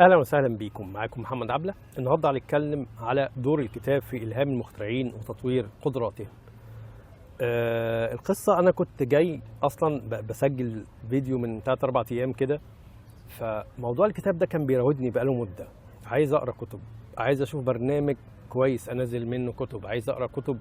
اهلا وسهلا بيكم. معاكم محمد عبله. النهارده هنتكلم على دور الكتاب في الهام المخترعين وتطوير قدراتهم. القصه انا كنت جاي اصلا بسجل فيديو من 3-4 ايام كده، فموضوع الكتاب ده كان بيراودني بقاله مده. عايز اقرا كتب، عايز اشوف برنامج كويس انزل منه كتب، عايز اقرا كتب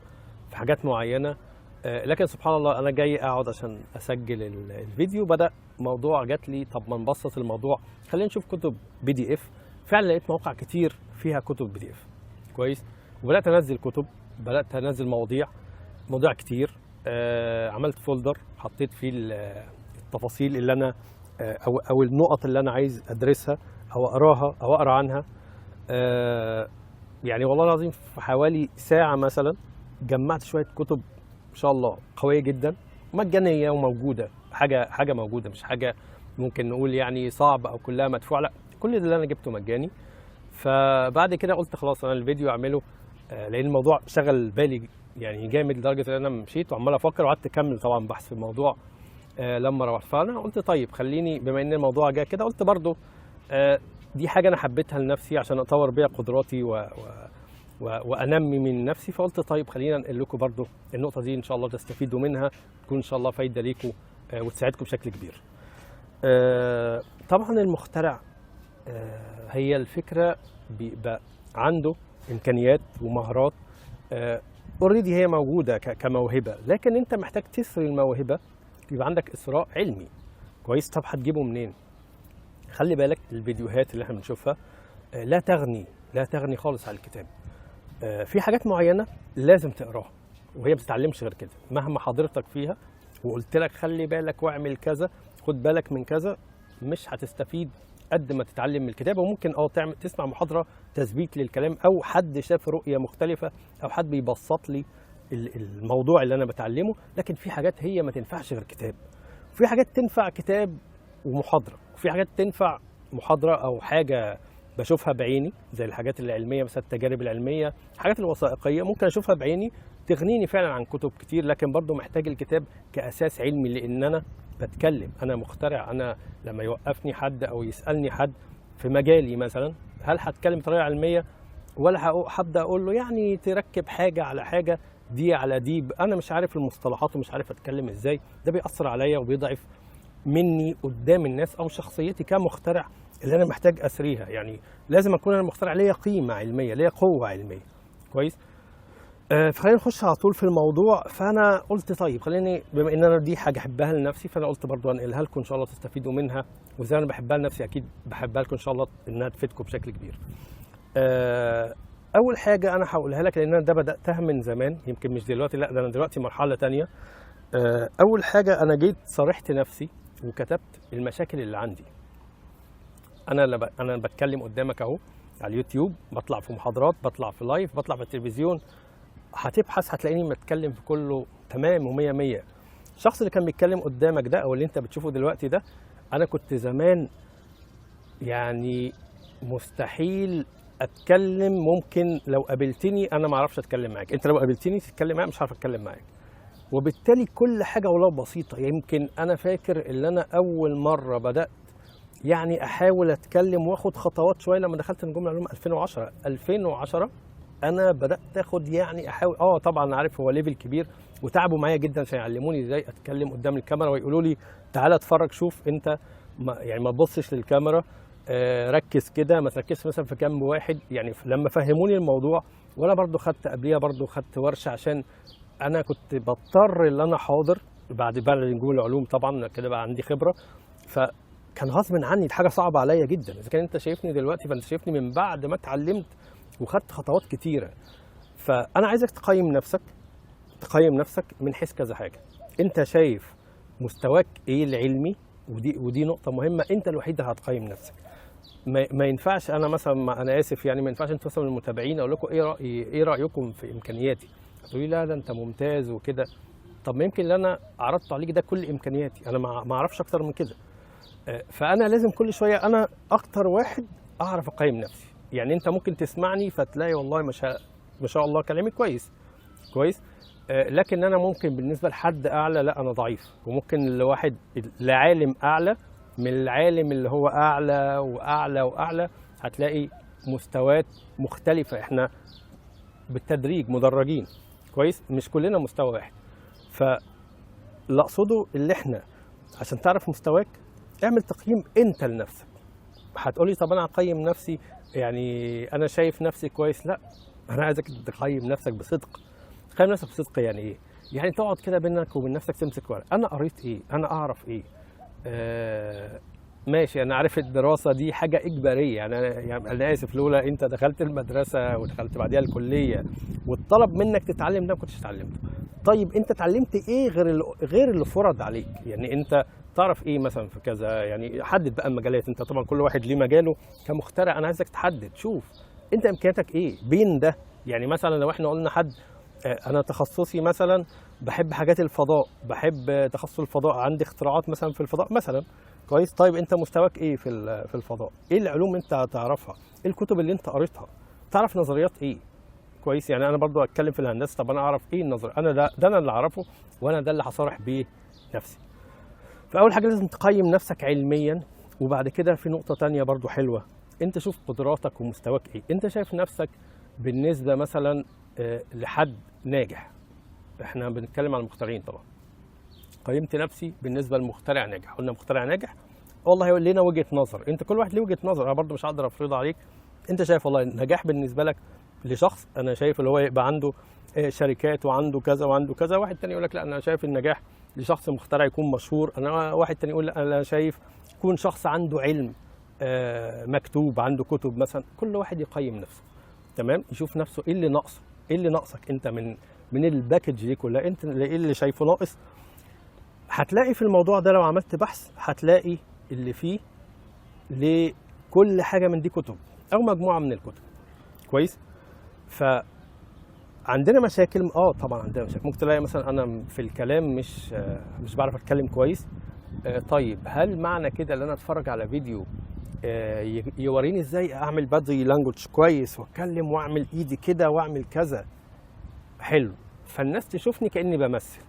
في حاجات معينه. لكن سبحان الله انا جاي اقعد عشان اسجل الفيديو، بدا موضوع جات لي طب ما نبسط الموضوع، خلينا نشوف كتب PDF. فعلا لقيت مواقع كتير فيها كتب PDF كويس، وبدات انزل كتب، بدات انزل مواضيع كتير. عملت فولدر حطيت فيه التفاصيل اللي انا او النقط اللي انا عايز ادرسها او اقراها او اقرا عنها. يعني والله العظيم في حوالي ساعه مثلا جمعت شويه كتب ان شاء الله قويه جدا، مجانيه وموجوده، حاجه موجوده، مش حاجه ممكن نقول يعني صعب او كلها مدفوع، لا كل اللي انا جبته مجاني. فبعد كده قلت خلاص انا الفيديو اعمله، لان الموضوع شغل بالي يعني جامد لدرجه ان انا مشيت وعمال افكر وقعدت اكمل طبعا بحث في الموضوع. لما روحت فانا قلت طيب خليني بما ان الموضوع جه كده، قلت برضو دي حاجه انا حبيتها لنفسي عشان اطور بيها قدراتي وانمي من نفسي. فقلت طيب خلينا انقل لكم برضو النقطه دي، ان شاء الله تستفيدوا منها، تكون ان شاء الله فايده ليكم وتساعدكم بشكل كبير. طبعا المخترع هي الفكره بيبقى عنده امكانيات ومهارات اوريدي هي موجوده كموهبه، لكن انت محتاج تسري الموهبه، يبقى عندك اسراء علمي كويس. طب هتجيبه منين؟ خلي بالك الفيديوهات اللي احنا بنشوفها لا تغني خالص عن الكتاب. في حاجات معينه لازم تقراها وهي ما بتتعلمش غير كده، مهما حضرتك فيها وقلت لك خلي بالك واعمل كذا، خد بالك من كذا، مش هتستفيد قد ما تتعلم من الكتاب. وممكن تسمع محاضره تثبيت للكلام، او حد شاف رؤيه مختلفه، او حد بيبسط لي الموضوع اللي انا بتعلمه. لكن في حاجات هي ما تنفعش غير كتاب، وفي حاجات تنفع كتاب ومحاضره، وفي حاجات تنفع محاضره او حاجه بشوفها بعيني زي الحاجات العلميه، مثلا التجارب العلميه، الحاجات الوثائقيه ممكن اشوفها بعيني تغنيني فعلا عن كتب كتير. لكن برضو محتاج الكتاب كاساس علمي، لان انا بتكلم، انا مخترع. انا لما يوقفني حد او يسالني حد في مجالي مثلا، هل هتكلم بطريقه علميه ولا هبدا اقول له يعني تركب حاجه على حاجه، دي على دي؟ انا مش عارف المصطلحات ومش عارف اتكلم ازاي. ده بيأثر عليا وبيضعف مني قدام الناس او شخصيتي كمخترع اللي انا محتاج اسريها. يعني لازم اكون انا مخترع ليا قيمه علميه، ليا قوه علميه كويس. فخلينا نخش على طول في الموضوع. فانا قلت طيب خليني بما ان انا دي حاجه احبها لنفسي، فانا قلت برضو انقلها لكم ان شاء الله تستفيدوا منها، وزي انا بحبها لنفسي اكيد بحبها لكم ان شاء الله انها تفيدكم بشكل كبير. اول حاجه انا هقولها لك، لان انا ده بداتها من زمان، يمكن مش دلوقتي، لا ده انا دلوقتي مرحله تانية. اول حاجه انا جيت صارحت نفسي وكتبت المشاكل اللي عندي. انا بتكلم قدامك اهو على اليوتيوب، بطلع في محاضرات، بطلع في لايف، بطلع في التلفزيون، هتبحث هتلاقيني بتكلم في كله تمام ومية مية. الشخص اللي كان بيتكلم قدامك ده او اللي انت بتشوفه دلوقتي ده، انا كنت زمان يعني مستحيل اتكلم. ممكن لو قابلتني انا ما اعرفش اتكلم معاك، انت لو قابلتني تتكلم معايا مش عارف اتكلم معاك. وبالتالي كل حاجه ولو بسيطه، يمكن انا فاكر ان انا اول مره بدات يعني احاول اتكلم واخد خطوات شويه لما دخلت نجوم العلوم 2010 انا بدات اخد يعني احاول. طبعا عارف هو ليفل كبير، وتعبوا معايا جدا عشان يعلموني ازاي اتكلم قدام الكاميرا، ويقولوا لي تعالى اتفرج، شوف انت ما تبصش للكاميرا، ركز كده، ما تركزش مثلا في جنب واحد. يعني لما فهموني الموضوع، وانا برضو خدت قبليها برضو خدت ورشه، عشان انا كنت بضطر ان انا حاضر بعد نجوم العلوم طبعا كده بقى عندي خبره، فكان غصب عني، دي حاجه صعبه عليا جدا. اذا كان انت شايفني دلوقتي فانت شايفني من بعد ما اتعلمت وخدت خطوات كتيره. فانا عايزك تقيم نفسك من حيث كذا حاجه. انت شايف مستواك ايه العلمي؟ ودي نقطه مهمه، انت الوحيد اللي هتقيم نفسك. ما ينفعش انا مثلا، انا اسف يعني، ما ينفعش انتوا مثلا المتابعين اقول لكم ايه رايكم في امكانياتي، تقولوا لي لا ده انت ممتاز وكده. طب ما يمكن اللي انا عرضته عليك ده كل امكانياتي، انا ما اعرفش اكتر من كده. فانا لازم كل شويه انا اكتر واحد اعرف اقيم نفسي. يعني انت ممكن تسمعني فتلاقي والله ما شاء الله كلامي كويس، لكن انا ممكن بالنسبه لحد اعلى لا انا ضعيف، وممكن لواحد لعالم اعلى من العالم اللي هو اعلى واعلى واعلى، هتلاقي مستويات مختلفه. احنا بالتدريج مدرجين، كويس، مش كلنا مستوى واحد. فاللي اقصده اللي احنا عشان تعرف مستواك اعمل تقييم انت لنفسك. هتقولي طب انا هقيم نفسي، يعني انا شايف نفسي كويس. لا، انا عايزك تقيم نفسك بصدق. تقيم نفسك بصدق يعني ايه؟ يعني تقعد كده بينك وبين نفسك تمسك ورقه، انا قريت ايه؟ انا اعرف ايه؟ ماشي، انا عارف الدراسه دي حاجه اجباريه، يعني انا اسف، لولا انت دخلت المدرسه ودخلت بعديها الكليه واتطلب منك تتعلم ده ما كنتش اتعلمته. طيب انت اتعلمت ايه غير اللي فرض عليك؟ يعني انت تعرف ايه مثلا في كذا؟ يعني حدد بقى المجالات. انت طبعا كل واحد ليه مجاله كمخترع، انا عايزك تحدد، شوف انت امكانياتك ايه بين ده. يعني مثلا لو احنا قلنا حد انا تخصصي مثلا بحب حاجات الفضاء، بحب تخصص الفضاء، عندي اختراعات مثلا في الفضاء مثلا، كويس. طيب انت مستواك ايه في الفضاء؟ ايه العلوم انت هتعرفها؟ ايه الكتب اللي انت قريتها؟ تعرف نظريات ايه؟ كويس. يعني انا برضو اتكلم في الهندسه، طب انا اعرف ايه النظر؟ انا ده انا اللي اعرفه، وانا ده اللي هصارح بيه نفسي. فاول حاجه لازم تقيم نفسك علميا. وبعد كده في نقطه تانية برضو حلوه، انت شوف قدراتك ومستواك ايه. انت شايف نفسك بالنسبه مثلا لحد ناجح، احنا بنتكلم عن المخترعين طبعا، قيمت نفسي بالنسبه لمخترع ناجح. قلنا مخترع ناجح والله هيقول لنا وجهه نظر، انت كل واحد ليه وجهه نظر، انا برضو مش هقدر افرضها عليك. انت شايف والله النجاح بالنسبه لك لشخص، انا شايف اللي هو يبقى عنده شركات وعنده كذا وعنده كذا. واحد تاني يقول لك لا، انا شايف النجاح لشخص مخترع يكون مشهور. انا واحد تاني يقول لا، انا شايف يكون شخص عنده علم مكتوب، عنده كتب مثلا. كل واحد يقيم نفسه، تمام، يشوف نفسه ايه اللي ناقصه، ايه اللي ناقصك انت من الباكج دي كلها، انت ايه اللي شايفه ناقص. هتلاقي في الموضوع ده لو عملت بحث هتلاقي اللي فيه لكل حاجه من دي كتب او مجموعه من الكتب، كويس. فعندنا مشاكل، طبعا عندنا مشاكل. ممكن تلاقي مثلا انا في الكلام مش بعرف اتكلم كويس. طيب هل معنى كده ان انا اتفرج على فيديو يوريني ازاي اعمل بادي لانجوج كويس واتكلم واعمل ايدي كده واعمل كذا حلو، فالناس تشوفني كاني بمثل؟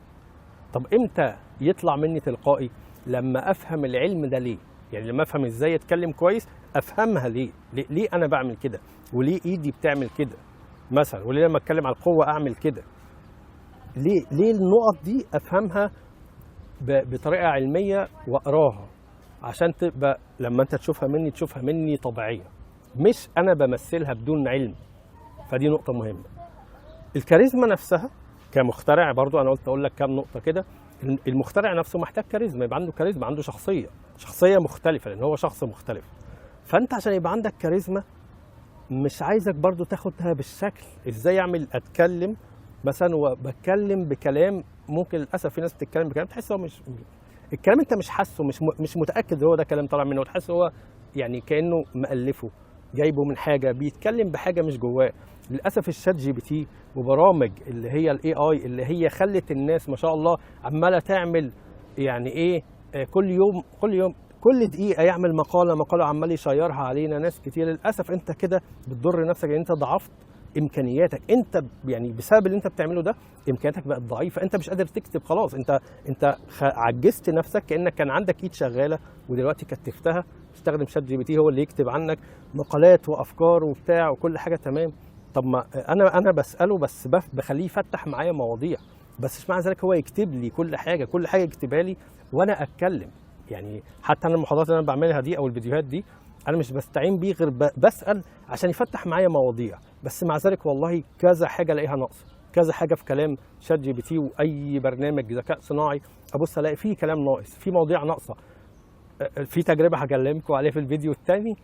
طب امتى يطلع مني تلقائي؟ لما افهم العلم ده ليه. يعني لما افهم ازاي اتكلم كويس، افهمها ليه انا بعمل كده، وليه ايدي بتعمل كده مثلا، وليه لما اتكلم على القوه اعمل كده. ليه النقط دي افهمها بطريقه علميه واقراها، عشان تبقى لما انت تشوفها مني طبيعيه، مش انا بمثلها بدون علم. فدي نقطه مهمه. الكاريزما نفسها كمخترع، برضو انا قلت اقول لك كام نقطه كده. المخترع نفسه محتاج كاريزما، يبقى عنده كاريزما، عنده شخصيه مختلفه، لان هو شخص مختلف. فانت عشان يبقى عندك كاريزما، مش عايزك برضو تاخدها بالشكل ازاي اتكلم مثلا وبتكلم بكلام. ممكن للاسف في ناس بتتكلم بكلام تحس هو مش الكلام، انت مش حاسه، مش متاكد هو ده كلام طالع منه، وتحس هو يعني كانه مؤلفه جايبه من حاجه، بيتكلم بحاجه مش جواه. للاسف الشات جي بي تي وبرامج اللي هي الاي اي اللي هي خلت الناس ما شاء الله عماله تعمل يعني ايه، كل دقيقه يعمل مقاله عمال يشيرها علينا ناس كتير. للاسف انت كده بتضر نفسك، ان انت ضعفت امكانياتك. انت يعني بسبب اللي انت بتعمله ده امكانياتك بقت ضعيفه، انت مش قادر تكتب خلاص. انت عجزت نفسك، كانك كان عندك ايد شغاله ودلوقتي كتفتها، تستخدم شات جي بي تي هو اللي يكتب عنك مقالات وافكار وبتاع وكل حاجه تمام. طب ما انا بساله، بس بخليه يفتح معايا مواضيع، بس مش معنى ذلك هو يكتب لي كل حاجه يكتبها لي وانا اتكلم. يعني حتى انا المحاضرات اللي انا بعملها دي او الفيديوهات دي، انا مش بستعين بيه غير بسال عشان يفتح معايا مواضيع. بس مع ذلك والله كذا حاجه الاقيها ناقصه، كذا حاجه في كلام شات جي بي تي واي برنامج ذكاء صناعي ابص الاقي فيه كلام ناقص، في مواضيع ناقصه. في تجربه هكلمكم عليها في الفيديو الثاني،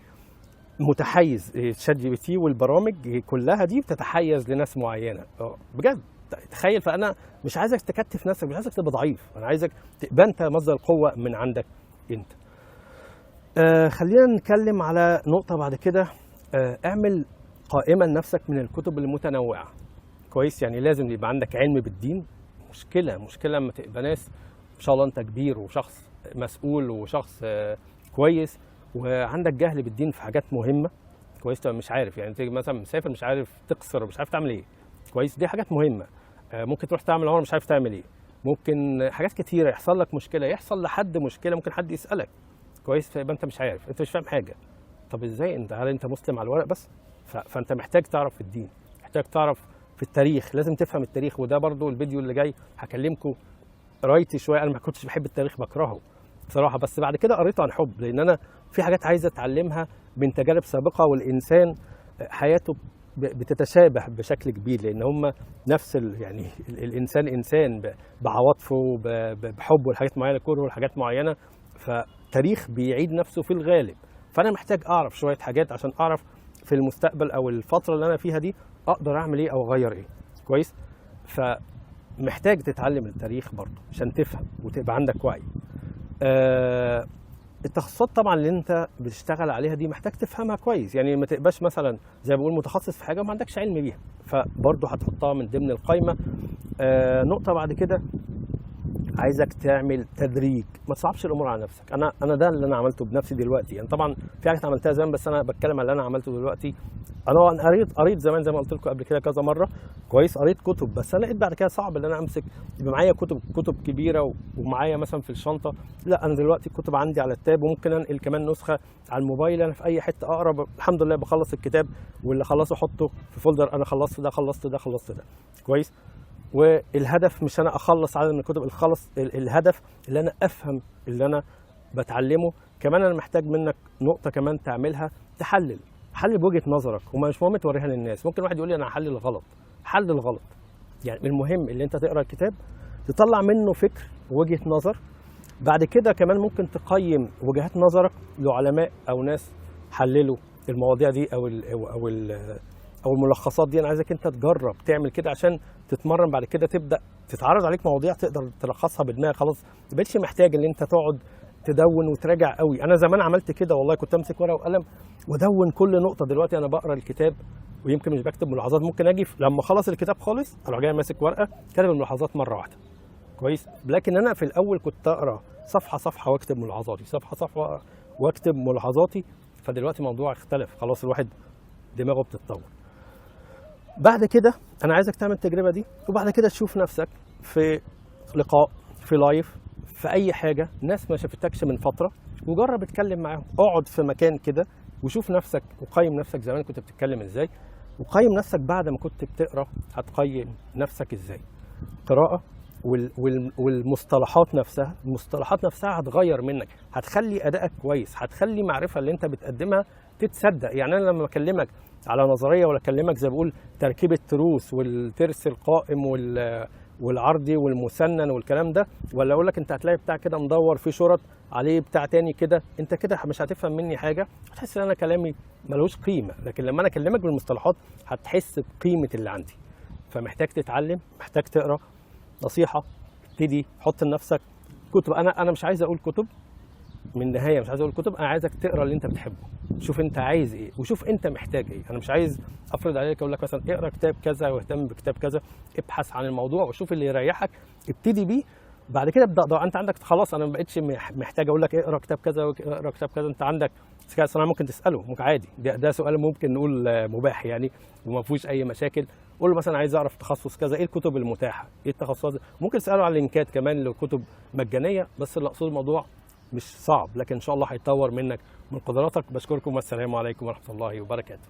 متحيز شات جي بي تي والبرامج كلها دي بتتحيز لناس معينه بجد. تخيل. فانا مش عايزك تكتف نفسك، مش عايزك تبقى ضعيف، انا عايزك تبقى انت مصدر القوه من عندك انت. خلينا نتكلم على نقطه بعد كده. اعمل قائمه لنفسك من الكتب المتنوعه، كويس. يعني لازم يبقى عندك علم بالدين. مشكله لما تبقى ناس ان شاء الله انت كبير وشخص مسؤول وشخص كويس، وعندك جهل بالدين في حاجات مهمه، كويس. تبقى مش عارف، يعني انت مثلا مسافر مش عارف تقصر، مش عارف تعمل ايه، كويس. دي حاجات مهمه. ممكن تروح تعمل عمره مش عارف تعمل ايه، ممكن حاجات كتيره يحصل لك مشكله، يحصل لحد مشكله، ممكن حد يسالك، كويس، فيبقى انت مش عارف، انت مش فاهم حاجه. طب ازاي انت؟ هل انت مسلم على الورق بس؟ فانت محتاج تعرف في الدين، محتاج تعرف في التاريخ، لازم تفهم التاريخ. وده برضو الفيديو اللي جاي هكلمكم. قريت شويه، انا ما كنتش بحب التاريخ، بكرهه بصراحه، بس بعد كده قريته عن حب، لان انا في حاجات عايز اتعلمها من تجارب سابقه. والانسان حياته بتتشابه بشكل كبير، لان هم نفس يعني الانسان انسان بعواطفه بحبه لحاجات معينه، كرهه لحاجات معينه، فتاريخ بيعيد نفسه في الغالب. فانا محتاج اعرف شويه حاجات عشان اعرف في المستقبل او الفتره اللي انا فيها دي اقدر اعمل ايه او اغير ايه. كويس. فمحتاج تتعلم التاريخ برضه عشان تفهم وتبقى عندك وعي. التخصصات طبعا اللي انت بتشتغل عليها دي محتاج تفهمها كويس، يعني ما تبقاش مثلا زي ما بقول متخصص في حاجه وما عندكش علم بيها، فبرضه هتحطها من ضمن القائمه. نقطه بعد كده، عايزك تعمل تدريج، ما تصعبش الامور على نفسك. انا ده اللي انا عملته بنفسي دلوقتي، يعني طبعا في حاجات عملتها زمان، بس انا بتكلم على اللي انا عملته دلوقتي. انا قريت زمان زي ما قلت لكم قبل كده كذا مره، كويس، قريت كتب، بس انا لقيت بعد كده صعب ان انا امسك يبقى معايا كتب كبيره ومعايا مثلا في الشنطه. لا، انا دلوقتي الكتب عندي على التاب، وممكن انقل كمان نسخه على الموبايل. انا في اي حته اقرب الحمد لله بخلص الكتاب، واللي خلصه احطه في فولدر، انا خلصت ده خلصت ده خلصت ده. كويس. والهدف مش انا اخلص عدد من الكتب، الهدف اللي انا افهم اللي انا بتعلمه. كمان انا محتاج منك نقطه كمان تعملها، حلل بوجهه نظرك، ومش مهم توريها للناس. ممكن واحد يقول لي انا هحلل غلط، حل الغلط. يعني المهم اللي انت تقرا الكتاب تطلع منه فكر ووجهه نظر. بعد كده كمان ممكن تقيم وجهات نظرك لعلماء او ناس حللوا المواضيع دي او الملخصات دي. انا عايزك انت تجرب تعمل كده عشان تتمرن بعد كده، تبدا تتعرض عليك مواضيع تقدر تلخصها بدماغك. خلاص ما بقتش محتاج ان انت تقعد تدون وتراجع قوي. انا زمان عملت كده والله، كنت امسك ورقه وقلم ودون كل نقطه. دلوقتي انا بقرا الكتاب ويمكن مش بكتب ملاحظات، ممكن اجي لما اخلص الكتاب خالص اروح جاي ماسك ورقه كاتب الملاحظات مره واحده. كويس. لكن انا في الاول كنت اقرا صفحه صفحه واكتب ملاحظاتي، صفحه صفحه واكتب ملاحظاتي. فدلوقتي الموضوع اختلف خلاص، الواحد دماغه بتتطور. بعد كده انا عايزك تعمل التجربه دي، وبعد كده تشوف نفسك في لقاء، في لايف، في اي حاجه، ناس ما شافتكش من فتره، وجرب اتكلم معاهم. اقعد في مكان كده وشوف نفسك، وقيم نفسك زمان كنت بتتكلم ازاي، وقيم نفسك بعد ما كنت بتقرا هتقيم نفسك ازاي. قراءه والمصطلحات نفسها، المصطلحات نفسها هتغير منك، هتخلي ادائك كويس، هتخلي المعرفه اللي انت بتقدمها تتصدق. يعني انا لما بكلمك على نظريه، ولا اكلمك زي بقول تركيبه تروس والترس القائم والعرضي والمسنن والكلام ده، ولا اقول لك انت هتلاقي بتاع كده مدور فيه شرط عليه بتاع تاني كده، انت كده مش هتفهم مني حاجه، هتحس ان انا كلامي ملوش قيمه. لكن لما انا اكلمك بالمصطلحات هتحس بقيمه اللي عندي. فمحتاج تتعلم، محتاج تقرا. نصيحه، ابتدي حط لنفسك كتب. انا مش عايز اقول كتب من النهايه، مش عايز اقول كتب، انا عايزك تقرا اللي انت بتحبه. شوف انت عايز ايه وشوف انت محتاج ايه. انا مش عايز افرض عليك اقول لك مثلا اقرا كتاب كذا واهتم بكتاب كذا، ابحث عن الموضوع وشوف اللي يريحك، ابتدي بيه. بعد كده ابدا انت عندك خلاص، انا ما بقتش محتاج اقول لك اقرا كتاب كذا واقرا كتاب كذا. انت عندك ذكاء صناعي ممكن تساله، ممكن عادي، ده سؤال ممكن نقول مباح يعني وما فيهوش اي مشاكل. قول له مثلا عايز اعرف تخصص كذا، ايه الكتب المتاحه، ايه التخصصات. ممكن تساله على اللينكات كمان لو كتب مجانيه. بس اللي اقصده الموضوع مش صعب، لكن ان شاء الله هيطور منك من قدراتك. بشكركم والسلام عليكم ورحمه الله وبركاته.